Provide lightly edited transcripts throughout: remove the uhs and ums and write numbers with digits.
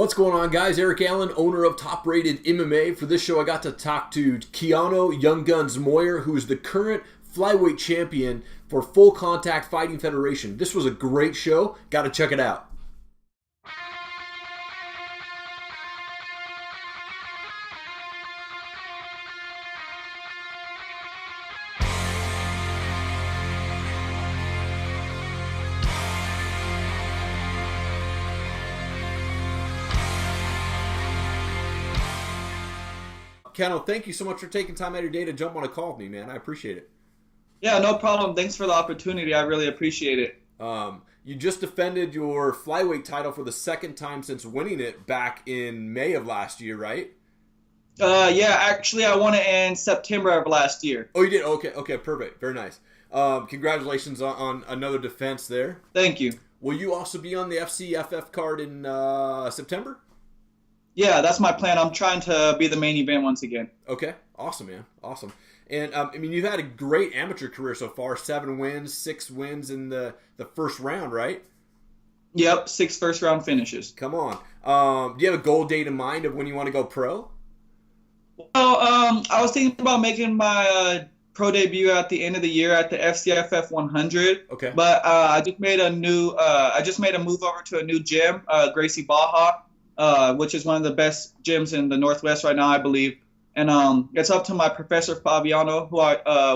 What's going on, guys? Eric Allen, owner of Top Rated MMA. For this show, I got to talk to Keaneo Young Gunz Moyer, who is the current flyweight champion for Full Contact Fighting Federation. This was a great show. Got to check it out. Keaneo, thank you so much for taking time out of your day to jump on a call with me, man. I appreciate it. Yeah, no problem. Thanks for the opportunity. I really appreciate it. You just defended your flyweight title for the second time since winning it back in May of last year, right? Yeah, actually, I won it in September of last year. Oh, you did? Okay, perfect. Very nice. Congratulations on another defense there. Thank you. Will you also be on the FCFF card in September? Yeah, that's my plan. I'm trying to be the main event once again. Okay, awesome, man. Awesome. And, you've had a great amateur career so far. 7 wins, 6 wins in the first round, right? Yep, 6 first-round finishes. Come on. Do you have a goal date in mind of when you want to go pro? Well, I was thinking about making my pro debut at the end of the year at the FCFF 100. Okay. But I just made a move over to a new gym, Gracie Barra, which is one of the best gyms in the Northwest right now, I believe. And it's up to my professor Fabiano, who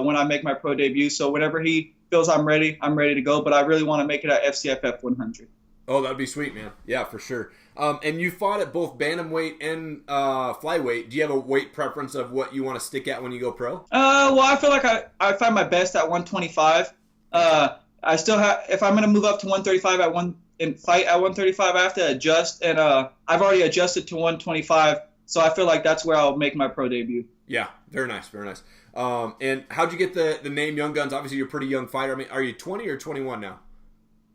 when I make my pro debut. So whenever he feels I'm ready to go. But I really want to make it at FCFF 100. Oh, that'd be sweet, man. Yeah, for sure. And you fought at both bantamweight and flyweight. Do you have a weight preference of what you want to stick at when you go pro? Well, I feel like I find my best at 125. I still have, if I'm going to move up to 135 and fight at 135, I have to adjust. And I've already adjusted to 125. So I feel like that's where I'll make my pro debut. Yeah, very nice, very nice. And how'd you get the name Young Gunz? Obviously, you're a pretty young fighter. I mean, are you 20 or 21 now?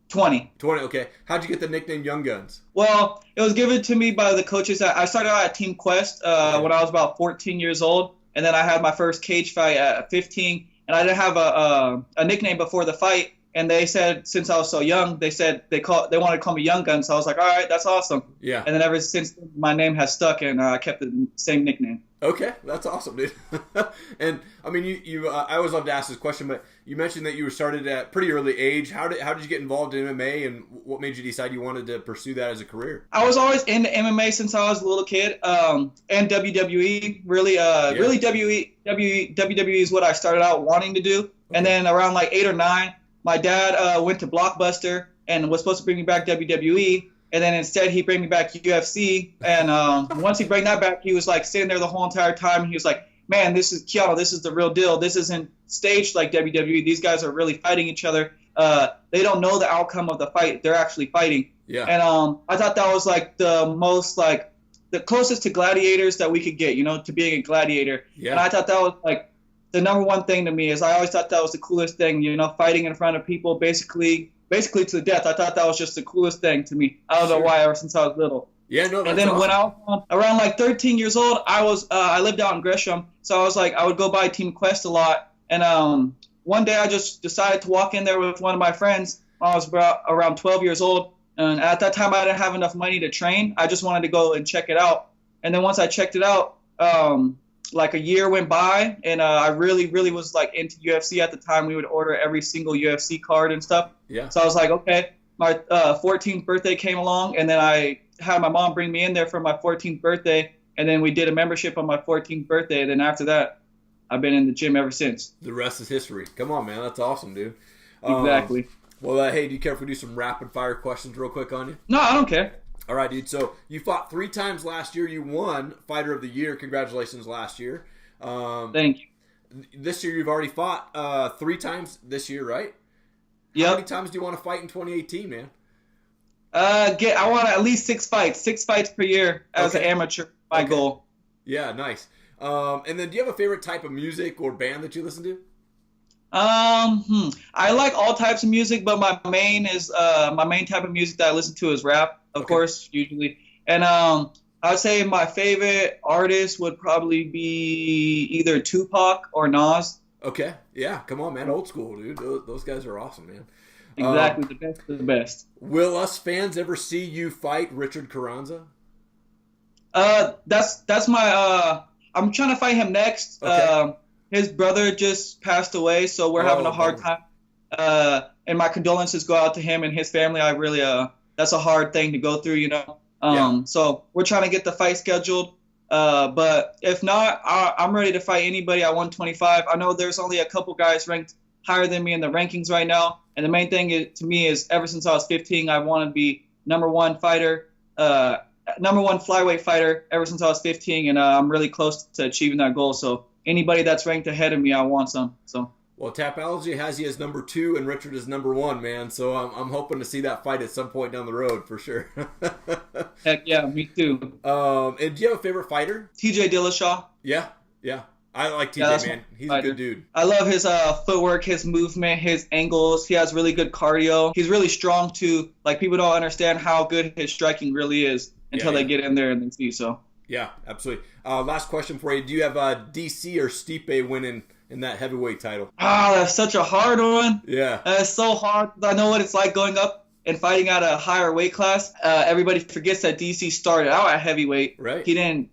20. 20, okay. How'd you get the nickname Young Gunz? Well, it was given to me by the coaches. I started out at Team Quest when I was about 14 years old. And then I had my first cage fight at 15. And I didn't have a nickname before the fight. And they said, since I was so young, they said they wanted to call me Young Gun. So I was like, all right, that's awesome. Yeah. And then ever since, my name has stuck, and I kept the same nickname. Okay, that's awesome, dude. And I mean, you I always love to ask this question, but you mentioned that you were started at pretty early age. How did you get involved in MMA, and what made you decide you wanted to pursue that as a career? I was always into MMA since I was a little kid, and WWE. Really, WWE is what I started out wanting to do. Okay. And then around like 8 or 9. My dad went to Blockbuster and was supposed to bring me back WWE, and then instead he bring me back UFC. And once he bring that back, he was like sitting there the whole entire time, and he was like, "Man, this is Keaneo. This is the real deal. This isn't staged like WWE. These guys are really fighting each other. They don't know the outcome of the fight. They're actually fighting." Yeah. And I thought that was like the most like the closest to gladiators that we could get, to being a gladiator. Yeah. And I thought that was like the number one thing to me. Is I always thought that was the coolest thing, fighting in front of people, basically to the death. I thought that was just the coolest thing to me. I don't know why, ever since I was little. Yeah, no, that's And then awesome. when I was around like 13 years old, I lived out in Gresham, so I was like, I would go by Team Quest a lot. And one day I just decided to walk in there with one of my friends when I was around 12 years old. And at that time, I didn't have enough money to train. I just wanted to go and check it out. And then once I checked it out, like a year went by, and I really, really was like into UFC at the time. We would order every single UFC card and stuff. Yeah. So I was like, okay, my 14th birthday came along, and then I had my mom bring me in there for my 14th birthday, and then we did a membership on my 14th birthday, and then after that, I've been in the gym ever since. The rest is history. Come on, man. That's awesome, dude. Exactly. Well, hey, do you care if we do some rapid-fire questions real quick on you? No, I don't care. All right, dude. So you fought 3 times last year. You won Fighter of the Year. Congratulations last year. Thank you. This year you've already fought 3 times this year, right? Yep. How many times do you want to fight in 2018, man? I want at least 6 fights. 6 fights per year as an amateur. My goal. Yeah, nice. And then do you have a favorite type of music or band that you listen to? I like all types of music, but my main type of music that I listen to is rap, of course, usually. And I would say my favorite artist would probably be either Tupac or Nas. Okay, yeah, come on, man, old school, dude. Those guys are awesome, man. Exactly, the best of the best. Will us fans ever see you fight Richard Carranza? That's my. I'm trying to fight him next. Okay. His brother just passed away, so we're having a hard time. And my condolences go out to him and his family. I really that's a hard thing to go through, you know. So we're trying to get the fight scheduled. But if not, I'm ready to fight anybody at 125. I know there's only a couple guys ranked higher than me in the rankings right now. And the main thing to me is ever since I was 15, I want to be number one fighter, number one flyweight fighter ever since I was 15. And I'm really close to achieving that goal. So anybody that's ranked ahead of me, I want some. So. Well, Tapology has you as number 2 and Richard is number 1, man. So I'm hoping to see that fight at some point down the road for sure. Heck yeah, me too. And do you have a favorite fighter? TJ Dillashaw. Yeah. I like TJ, man. He's a good dude. I love his footwork, his movement, his angles. He has really good cardio. He's really strong too. Like, people don't understand how good his striking really is until they get in there and they see. So. Yeah, absolutely. Last question for you. Do you have DC or Stipe winning in that heavyweight title? That's such a hard one. Yeah. It's so hard. I know what it's like going up and fighting at a higher weight class. Everybody forgets that DC started out at heavyweight. Right. He didn't.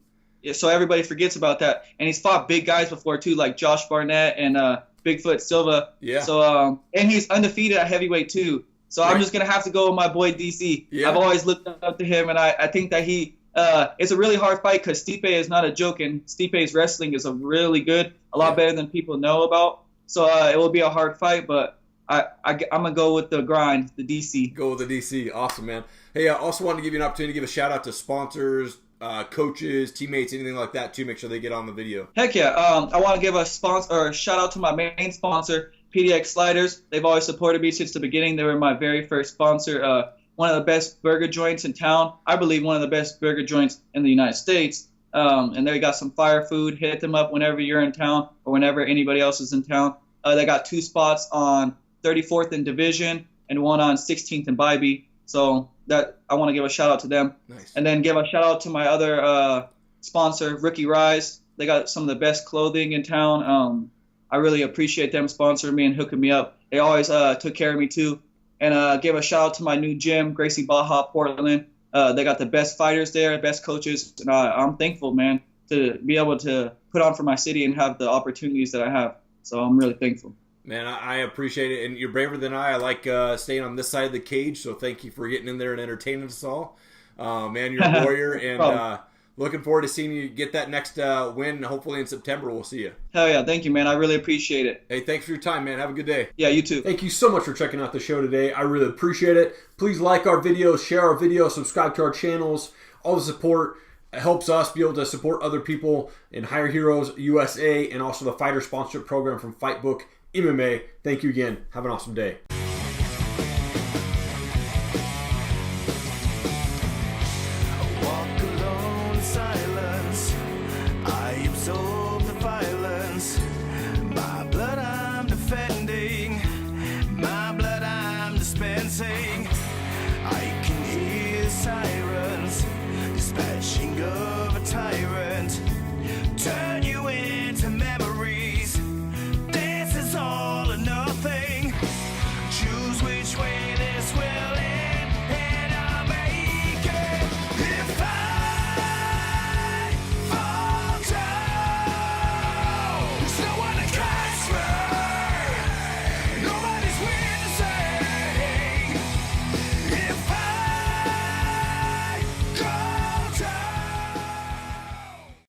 So everybody forgets about that. And he's fought big guys before too, like Josh Barnett and Bigfoot Silva. Yeah. So and he's undefeated at heavyweight too. So I'm just gonna have to go with my boy DC. Yeah. I've always looked up to him, and I think that he. It's a really hard fight because Stipe is not a joke, and Stipe's wrestling is a lot better than people know about. So it will be a hard fight, but I'm gonna go with the grind, the DC. Go with the DC. Awesome, man. Hey, I also wanted to give you an opportunity to give a shout out to sponsors, coaches, teammates, anything like that too. Make sure they get on the video. Heck yeah. I want to give a shout out to my main sponsor, PDX Sliders. They've always supported me since the beginning. They were my very first sponsor. One of the best burger joints in town. I believe one of the best burger joints in the United States. And they got some fire food. Hit them up whenever you're in town or whenever anybody else is in town. They got 2 spots on 34th and Division and one on 16th and Bybee. So that I want to give a shout out to them. Nice. And then give a shout out to my other sponsor, Rookie Rise. They got some of the best clothing in town. I really appreciate them sponsoring me and hooking me up. They always took care of me too. And give a shout out to my new gym, Gracie Barra Portland. They got the best fighters there, best coaches. And I'm thankful, man, to be able to put on for my city and have the opportunities that I have. So I'm really thankful. Man, I appreciate it. And you're braver than I like staying on this side of the cage. So thank you for getting in there and entertaining us all. Man, you're a warrior. And looking forward to seeing you get that next win. Hopefully in September we'll see you. Hell yeah. Thank you, man. I really appreciate it. Hey, thanks for your time, man. Have a good day. Yeah, you too. Thank you so much for checking out the show today. I really appreciate it. Please like our videos, share our videos, subscribe to our channels. All the support helps us be able to support other people in Hire Heroes USA and also the Fighter Sponsorship Program from Fightbook MMA. Thank you again. Have an awesome day.